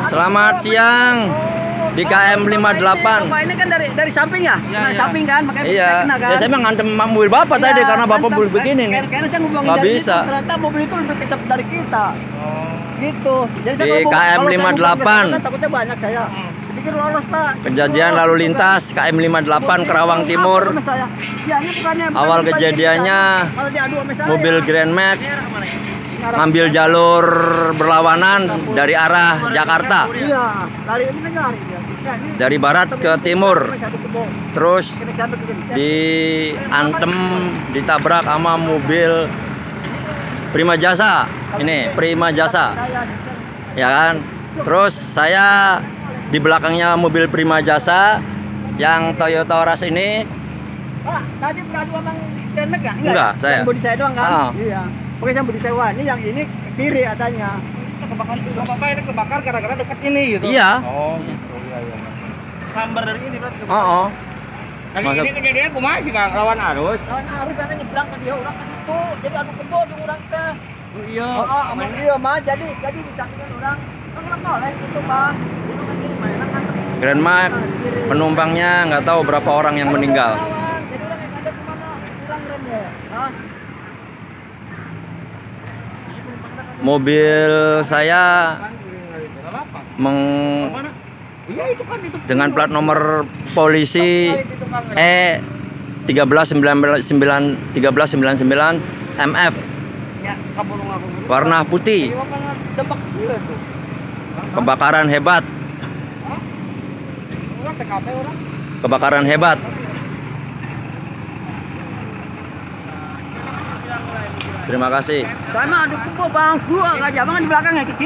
Selamat siang di KM 58. Bapak ini kan dari samping ya? Dari samping kan, makanya Iya. kena kan? Ya saya memang ngantem mobil Bapak tadi karena Bapak mobil begini nih. Karena saya ngomongin Nggak dari bisa. Itu, ternyata mobil itu lebih kencap dari kita. Gitu. Jadi Di KM 58. Takutnya banyak saya. Pikir lolos, Pak. Kejadian lalu lintas KM 58 Kerawang Timur. Awal kejadiannya mobil Grand Max ngambil jalur berlawanan dari arah Jakarta, dari barat ke timur, terus diantem, ditabrak sama mobil Prima Jasa. Ini Prima Jasa, ya kan? Terus saya di belakangnya mobil Prima Jasa yang Toyota Rush ini. Pak, tadi beradu sama Grand Max nggak? Enggak, saya. Yang bodi saya doang kan? Ah. Iya. Oke, saya bodi sewa. Ini yang ini ke kiri adanya. Kebakar itu apa ini kebakar gara-gara dekat ini gitu. Iya. Oh, gitu. Iya, iya. Sambar dari ini berarti. Oh. Kali ini kejadian kumaha sih Kang lawan arus? Lawan arus karena nyebrang ke dia orang kan itu. Jadi adu kebo di orang teh. Oh, iya. Aman iya mah jadi di sampingan orang. Kan orang noleh gitu, Bang. Itu kan kiri mana kan. Grand Max penumpangnya nggak tahu berapa orang yang meninggal. Jadi orang yang ada kemana? Kurang keren ya. Hah? Mobil saya Iya itu kan itu. dengan plat nomor polisi E 1399 MF Ya, kabur ngaku. warna putih. Debak dia tuh. Kebakaran hebat. Orang TKP orang. Kebakaran hebat. Terima kasih. Saya mah adu kebo, Bang. Gua enggak jangan di belakang ya ke kiri.